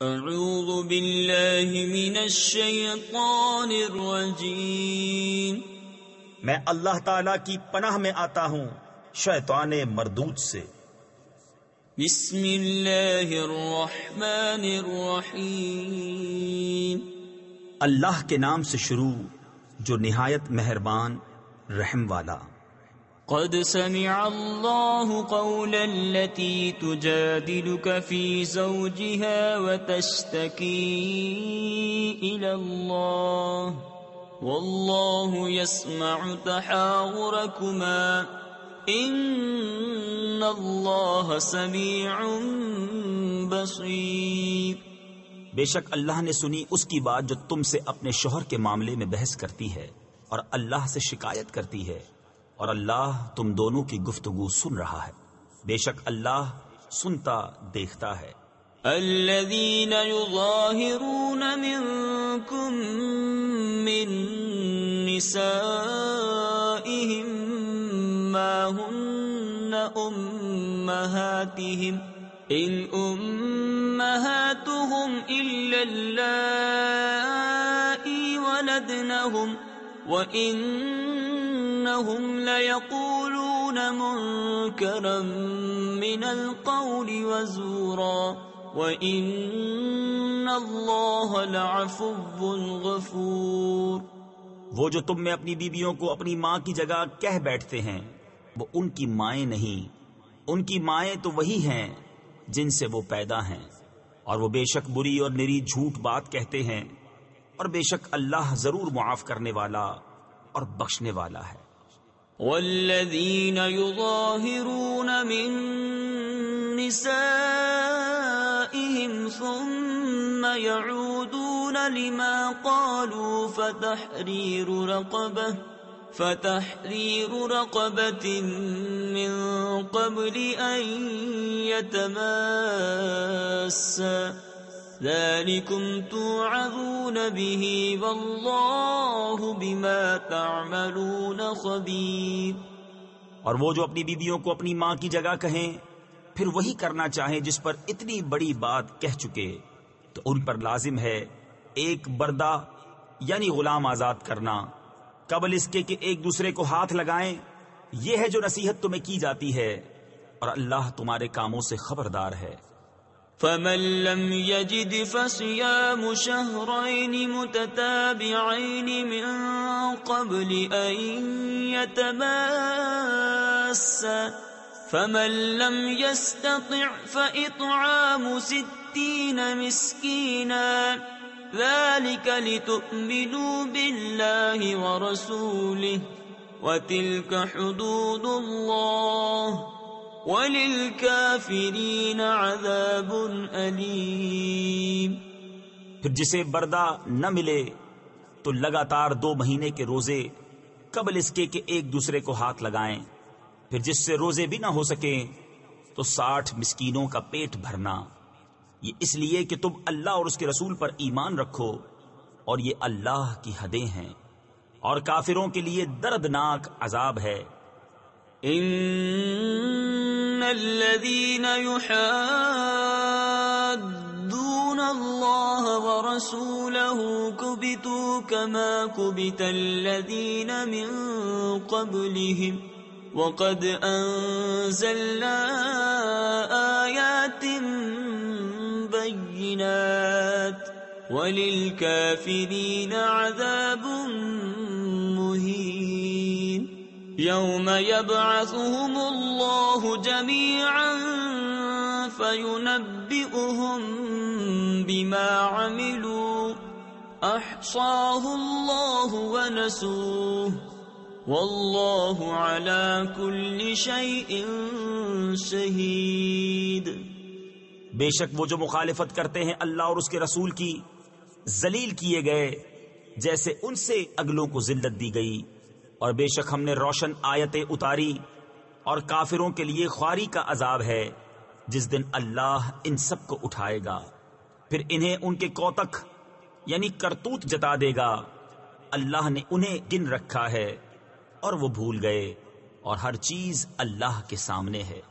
اعوذ باللہ من الشیطان الرجیم، میں اللہ تعالی کی پناہ میں آتا ہوں شیطان مردود سے۔ بسم اللہ الرحمن الرحیم، اللہ کے نام سے شروع جو نہایت مہربان رحم والا۔ قد سمع اللہ قول التي تجادلك في زوجها وتشتكي إلى الله والله يسمع تحاوركما إن الله سميع بصير۔ بے شک اللہ نے سنی اس کی بات جو تم سے اپنے شوہر کے معاملے میں بحث کرتی ہے اور اللہ سے شکایت کرتی ہے، اور اللہ تم دونوں کی گفتگو سن رہا ہے۔ بے شک اللہ سنتا دیکھتا ہے۔ الذين يظاهرون منكم من نسائهم ما هن أمهاتهم إن أمهاتهم إلا اللائي ولدنهم وَإِنَّهُمْ لَيَقُولُونَ مُنكَرًا مِنَ الْقَوْلِ وَزُورًا وَإِنَّ اللَّهَ لَعَفُوٌّ غَفُورٌ۔ وہ جو تم میں اپنی بیویوں کو اپنی ماں کی جگہ کہہ بیٹھتے ہیں، وہ ان کی مائیں نہیں، ان کی مائیں تو وہی ہیں جن سے وہ پیدا ہیں، اور وہ بے شک بری اور نری جھوٹ بات کہتے ہیں، اور بے شک اللہ ضرور معاف کرنے والا اور بخشنے والا ہے۔ والذین یظاہرون من نسائهم ثم يعودون لما قالوا فتحرير رقبة من قبل أن يتماسا ذلكم توعظون به واللہ بما تعملون خبیر۔ اور وہ جو اپنی بیویوں کو اپنی ماں کی جگہ کہیں پھر وہی کرنا چاہیں جس پر اتنی بڑی بات کہہ چکے، تو ان پر لازم ہے ایک بردہ یعنی غلام آزاد کرنا قبل اس کے کہ ایک دوسرے کو ہاتھ لگائیں۔ یہ ہے جو نصیحت تمہیں کی جاتی ہے، اور اللہ تمہارے کاموں سے خبردار ہے۔ فمن لم يجد فصيام شهرين متتابعين من قبل أن يتماسا فمن لم يستطع فإطعام 60 مسكينا ذلك لتؤمنوا بالله ورسوله وتلك حدود الله وَلِلْكَافِرِينَ عَذَابٌ أَلِيمٌ۔ پھر جسے بردہ نہ ملے تو لگاتار 2 مہینے کے روزے قبل اس کے کہ ایک دوسرے کو ہاتھ لگائیں، پھر جس سے روزے بھی نہ ہو سکیں تو 60 مسکینوں کا پیٹ بھرنا، یہ اس لیے کہ تم اللہ اور اس کے رسول پر ایمان رکھو، اور یہ اللہ کی حدیں ہیں، اور کافروں کے لیے دردناک عذاب ہے۔ ان الذين يحادون الله ورسوله كبتوا كما كبت الذين من قبلهم وقد انزلنا آيات بينات وللكافرين عذاب مهين۔ یوم یبعثهم اللہ جمیعا فینبئهم بما عملوا احصاہ اللہ ونسوہ واللہ علی کل شیء شہید۔ بے شک وہ جو مخالفت کرتے ہیں اللہ اور اس کے رسول کی، ذلیل کیے گئے جیسے ان سے اگلوں کو ذلت دی گئی، اور بے شک ہم نے روشن آیتیں اتاری، اور کافروں کے لیے خواری کا عذاب ہے جس دن اللہ ان سب کو اٹھائے گا، پھر انہیں ان کے کوتک یعنی کرتوت جتا دے گا۔ اللہ نے انہیں گن رکھا ہے اور وہ بھول گئے، اور ہر چیز اللہ کے سامنے ہے۔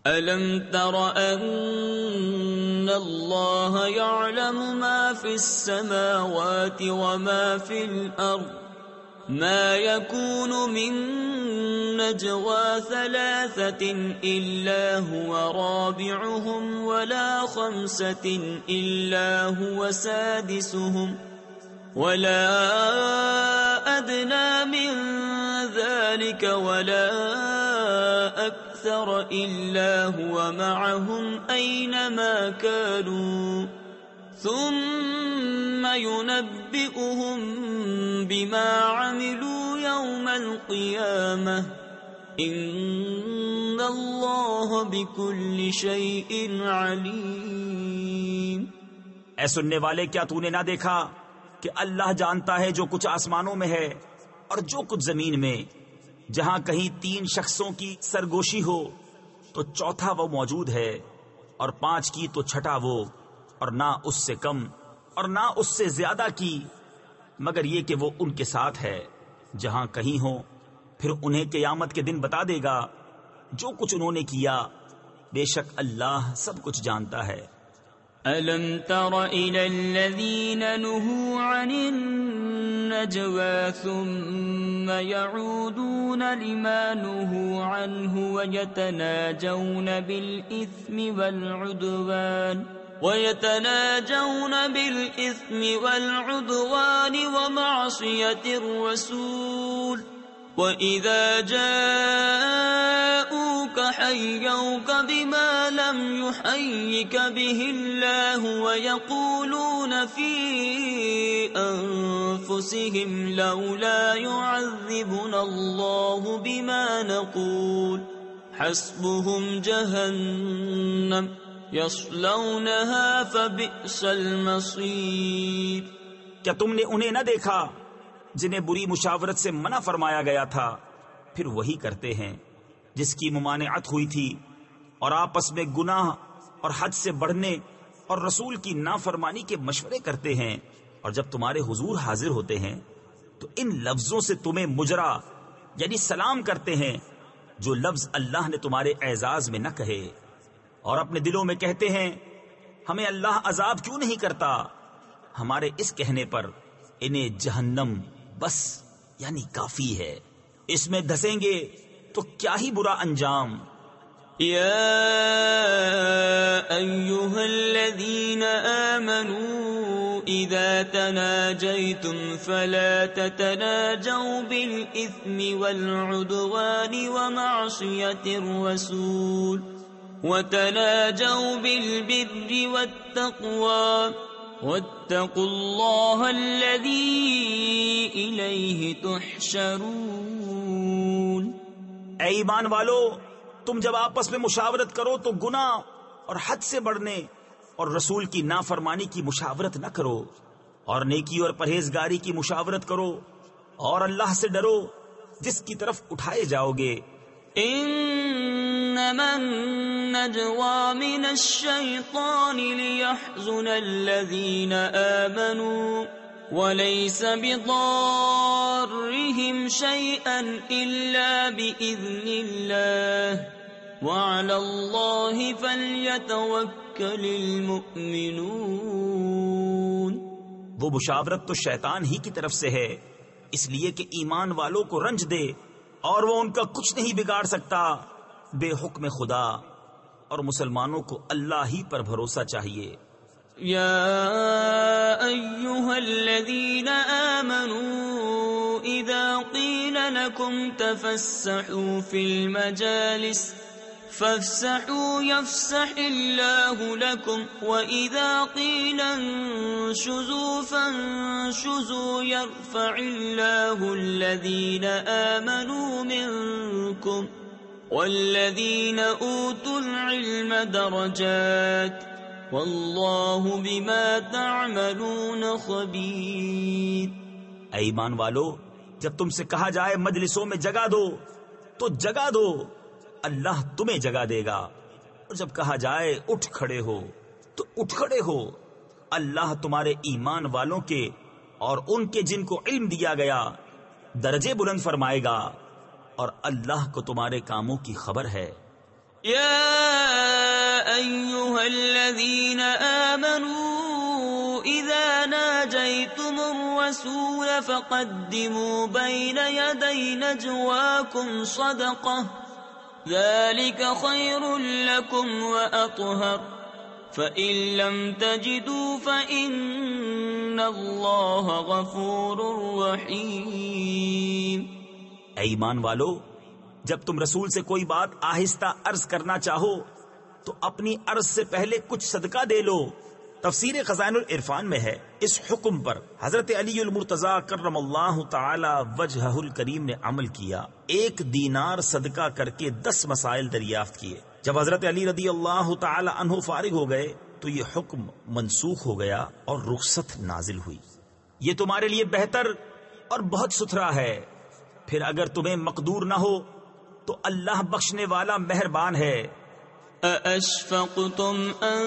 ألم تر أن الله يعلم ما في السماوات وما في الأرض ما يكون من نجوى ثلاثة إلا هو رابعهم ولا خمسة إلا هو سادسهم ولا أدنى من ذلك ولا أكثر إلا هو معهم أينما كانوا ثم ينبئهم بما عملوا يوم القيامة إن الله بكل شيء عليم۔ اے سننے والے، کیا تو نے نہ دیکھا کہ اللہ جانتا ہے جو کچھ آسمانوں میں ہے اور جو کچھ زمین میں؟ جہاں کہیں 3 شخصوں کی سرگوشی ہو تو چوتھا وہ موجود ہے، اور 5 کی تو چھٹا وہ، اور نہ اس سے کم اور نہ اس سے زیادہ کی، مگر یہ کہ وہ ان کے ساتھ ہے جہاں کہیں ہو۔ پھر انہیں قیامت کے دن بتا دے گا جو کچھ انہوں نے کیا، بے شک اللہ سب کچھ جانتا ہے۔ أَلَمْ تَرَ إِلَى الَّذِينَ نُهُوا عَنِ النَّجْوَى ثُمَّ يَعُودُونَ لِمَا نُهُوا عَنْهُ وَيَتَنَاجَوْنَ بِالْإِثْمِ وَالْعُدْوَانِ وَمَعْصِيَةِ الرَّسُولِ وَإِذَا جَاءُوكَ حَيَّوْكَ بِمَا لَمْ يُحَيِّكَ بِهِ اللَّهُ وَيَقُولُونَ فِي أَنفُسِهِمْ لَوْلَا يُعَذِّبُنَا اللَّهُ بِمَا نَقُولُ حَسْبُهُمْ جَهَنَّمُ يَصْلَوْنَهَا فَبِئْسَ الْمَصِيرُ۔ کیا تم نے انہیں نہ دیکھا جنہیں بری مشاورت سے منع فرمایا گیا تھا، پھر وہی کرتے ہیں جس کی ممانعت ہوئی تھی، اور آپس میں گناہ اور حد سے بڑھنے اور رسول کی نافرمانی کے مشورے کرتے ہیں، اور جب تمہارے حضور حاضر ہوتے ہیں تو ان لفظوں سے تمہیں مجرا یعنی سلام کرتے ہیں جو لفظ اللہ نے تمہارے اعزاز میں نہ کہے، اور اپنے دلوں میں کہتے ہیں ہمیں اللہ عذاب کیوں نہیں کرتا۔ ہمارے اس کہنے پر انہیں جہنم بس یعنی کافی ہے، اس میں دھسیں گے تو کیا ہی برا انجام۔ یا ایھا الذین آمنوا اذا تناجیتم فلا تتناجوا بالاثم والعدوان ومعصیۃ الرسول وتناجوا بالبر والتقوى واتقوا اللہ الذی الیہ تحشرون۔ اے ایمان والو، تم جب آپس میں مشاورت کرو تو گناہ اور حد سے بڑھنے اور رسول کی نافرمانی کی مشاورت نہ کرو، اور نیکی اور پرہیزگاری کی مشاورت کرو، اور اللہ سے ڈرو جس کی طرف اٹھائے جاؤ گے۔ انما النجوى من الشيطان ليحزن الذين آمنوا وليس بضارهم شيئا إلا بإذن الله وعلى الله فليتوكل المؤمنون۔ وہ مشاورت تو شیطان ہی کی طرف سے ہے، اس لیے کہ ایمان والوں کو رنج دے، اور وہ ان کا کچھ نہیں بگاڑ سکتا بے حکم خدا، اور مسلمانوں کو اللہ ہی پر بھروسہ چاہیے۔ یا ایھا الذین آمنوا اذا قیل لکم تفسحوا فی المجالس فافسحوا یفسح اللہ لکم وَإِذَا قِيلَ انشُزُوا فانشُزُوا يَرْفَعِ اللَّهُ الَّذِينَ آمَنُوا مِنكُمْ وَالَّذِينَ أُوتُوا الْعِلْمَ دَرَجَاتٍ وَاللَّهُ بِمَا تَعْمَلُونَ خَبِيرٌ۔ اے ایمان والو، جب تم سے کہا جائے مجلسوں میں جگہ دو تو جگہ دو، اللہ تمہیں جگہ دے گا، اور جب کہا جائے اٹھ کھڑے ہو تو اٹھ کھڑے ہو، اللہ تمہارے ایمان والوں کے اور ان کے جن کو علم دیا گیا درجے بلند فرمائے گا، اور اللہ کو تمہارے کاموں کی خبر ہے۔ يا أيها الذين آمنوا إذا ناجيتم الرسول فقدموا بين يدي نجواكم صدقة ذلك خير لكم وأطهر فإن لم تجدوا فإن الله غفور رحيم. اے ایمان والو، جب تم رسول سے کوئی بات آہستہ عرض کرنا چاہو تو اپنی عرض سے پہلے کچھ صدقہ دے لو. تفسیر خزائن العرفان میں ہے، اس حکم پر حضرت علی المرتضی کرم اللہ تعالی وجہہ الکریم نے عمل کیا. 1 دینار صدقہ کر کے 10 مسائل دریافت کیے. جب حضرت علی رضی اللہ تعالی عنہ فارغ ہو گئے تو یہ حکم منسوخ ہو گیا اور رخصت نازل ہوئی. یہ تمہارے لیے بہتر اور بہت ستھرا ہے. پھر اگر تمہیں مقدور نہ ہو تو اللہ بخشنے والا مہربان ہے. أَأَشْفَقْتُمْ أَن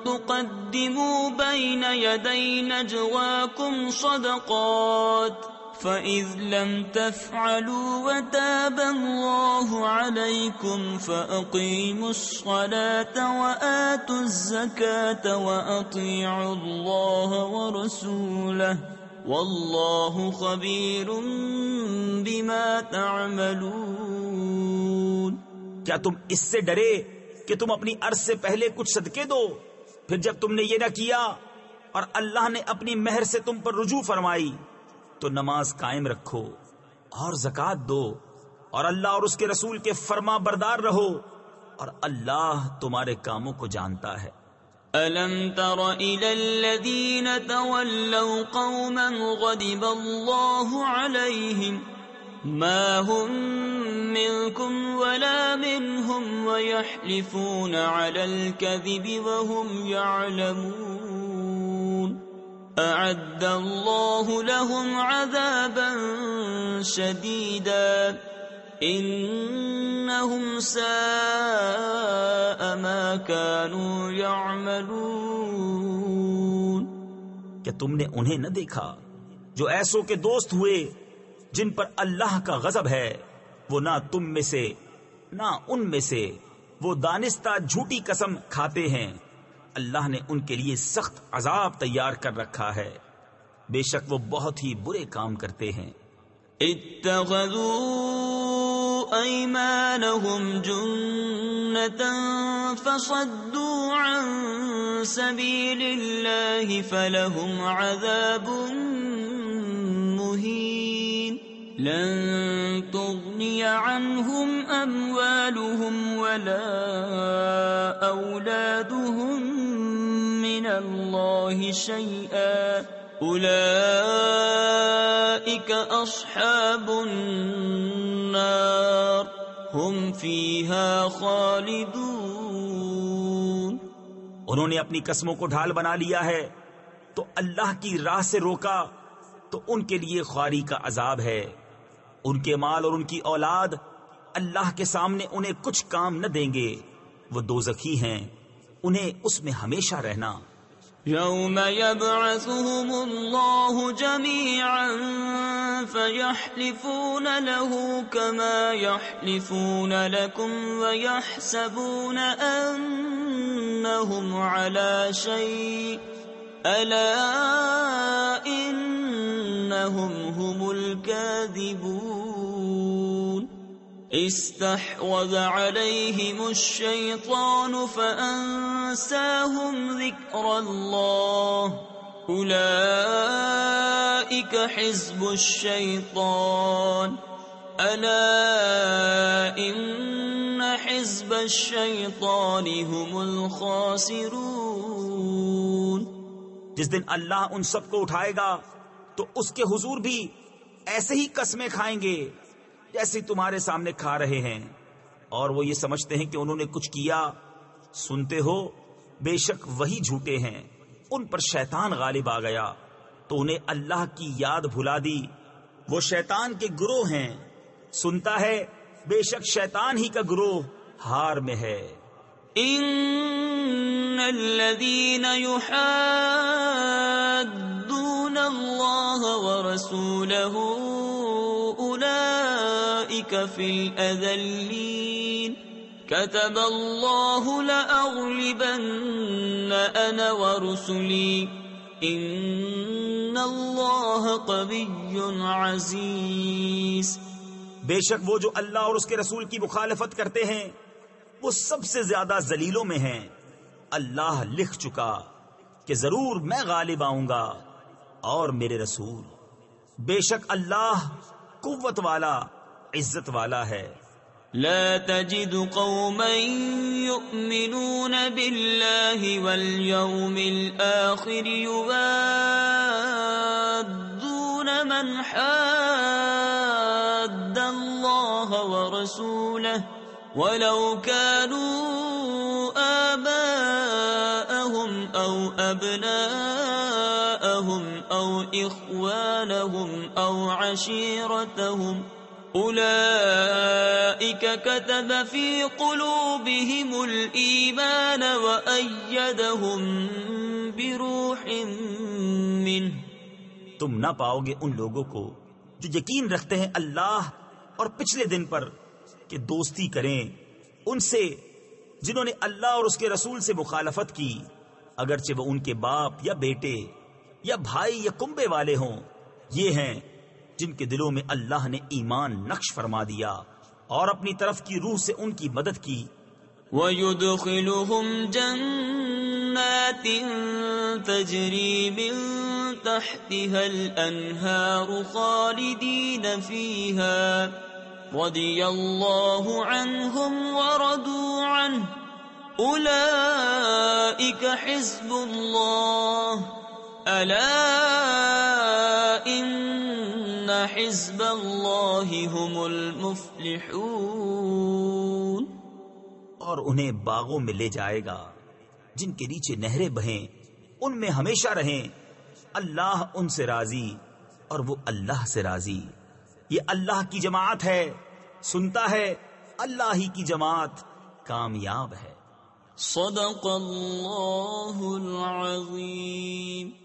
تُقَدِّمُوا بَيْنَ يَدَيْ نَجْوَاكُمْ صَدَقَاتٍ فَإِذْ لَمْ تَفْعَلُوا وَتَابَ اللَّهُ عَلَيْكُمْ فَأَقِيمُوا الصَّلَاةَ وَآتُوا الزَّكَاةَ وَأَطِيعُوا اللَّهَ وَرَسُولَهُ وَاللَّهُ خَبِيرٌ بِمَا تَعْمَلُونَ. کیا تم اس سے ڈرے کہ تم اپنی عرض سے پہلے کچھ صدقے دو؟ پھر جب تم نے یہ نہ کیا اور اللہ نے اپنی مہر سے تم پر رجوع فرمائی تو نماز قائم رکھو اور زکوٰۃ دو اور اللہ اور اس کے رسول کے فرما بردار رہو اور اللہ تمہارے کاموں کو جانتا ہے. أَلَمْ تَرَ إِلَى الَّذِينَ تَوَلَّوْا قَوْمًا غَضِبَ اللَّهُ عَلَيْهِمْ مَا هُمْ مِنْكُمْ وَلَا مِنْهُمْ وَيَحْلِفُونَ عَلَى الْكَذِبِ وَهُمْ يَعْلَمُونَ أَعَدَّ اللَّهُ لَهُمْ عَذَابًا شَدِيدًا إِنَّهُمْ سَاءَ مَا كَانُوا يَعْمَلُونَ. کہ تم نے انہیں نہ دیکھا جو ایسوں کے دوست ہوئے جن پر اللہ کا غضب ہے، وہ نہ تم میں سے نہ ان میں سے، وہ دانستہ جھوٹی قسم کھاتے ہیں. اللہ نے ان کے لیے سخت عذاب تیار کر رکھا ہے، بے شک وہ بہت ہی برے کام کرتے ہیں. اتخذوا أيمانهم جنة فصدوا عن سبيل الله فلهم عذاب مهين. لن تغني عنهم أموالهم ولا أولادهم من الله شيئا أولئك أصحاب النار هم فيها خالدون. انہوں نے اپنی قسموں کو ڈھال بنا لیا ہے تو اللہ کی راہ سے روکا تو ان کے لیے خواری کا عذاب ہے. ان کے مال اور ان کی اولاد اللہ کے سامنے انہیں کچھ کام نہ دیں گے، وہ دوزخی ہیں، انہیں اس میں ہمیشہ رہنا. يوم يبعثهم الله جميعا فيحلفون له كما يحلفون لكم ويحسبون أنهم على شيء ألا إنهم هم الكاذبون. استحوذ عليهم الشيطان فأنساهم ذكر الله أولئك حزب الشيطان ألا إن حزب الشيطان هم الخاسرون. جس دن اللہ ان سب کو اٹھائے گا تو اس کے حضور بھی ایسے ہی قسمیں کھائیں گے جیسے تمہارے سامنے کھا رہے ہیں، اور وہ یہ سمجھتے ہیں کہ انہوں نے کچھ کیا. سنتے ہو بے شک وہی جھوٹے ہیں. ان پر شیطان غالب آ گیا تو انہیں اللہ کی یاد بھلا دی. وہ شیطان کے گروہ ہیں. سنتا ہے بے شک شیطان ہی کا گروہ ہار میں ہے. ان الذين يحادون الله ورسوله اولئك في الاذلين كتب الله لأغلبن أنا ورسلي إن الله قوي عزيز. بے شک وہ جو اللہ اور اس کے رسول کی مخالفت کرتے ہیں وہ سب سے زیادہ ذلیلوں میں ہیں. اللہ لکھ چکا کہ ضرور میں غالب آؤں گا اور میرے رسول. بے شک اللہ قوت والا عزت والا ہے. لا تجد قوما يؤمنون بالله واليوم الآخر يوادون من حاد الله ورسوله ولو كانوا آباءهم أو أبناءهم أو إخوانهم أو عشيرتهم أولئك كتب في قلوبهم الإيمان وأيدهم بروح منه. تم نہ پاؤ گے ان لوگوں کو جو یقین رکھتے ہیں اللہ اور پچھلے دن پر کہ دوستی کریں ان سے جنہوں نے اللہ اور اس کے رسول سے مخالفت کی، اگرچہ وہ ان کے باپ یا بیٹے یا بھائی یا کنبے والے ہوں. یہ ہیں جن کے دلوں میں اللہ نے ایمان نقش فرما دیا اور اپنی طرف کی روح سے ان کی مدد کی. وَيُدْخِلُهُمْ جَنَّاتٍ تَجْرِي مِن تَحْتِهَا الْأَنْهَارُ خَالِدِينَ فِيهَا رَضِيَ اللَّهُ عَنْهُمْ وَرَضُوا عَنْهُ أُولَئِكَ حِزْبُ اللَّهِ أَلَا إِنَّ حِزْبَ اللَّهِ هُمُ الْمُفْلِحُونَ. اور انہیں باغوں میں لے جائے گا جن کے نیچے نہریں بہیں، ان میں ہمیشہ رہیں. اللہ ان سے راضی اور وہ اللہ سے راضی. یہ اللہ کی جماعت ہے، سنتا ہے اللہ ہی کی جماعت کامیاب ہے. صدق اللہ العظیم.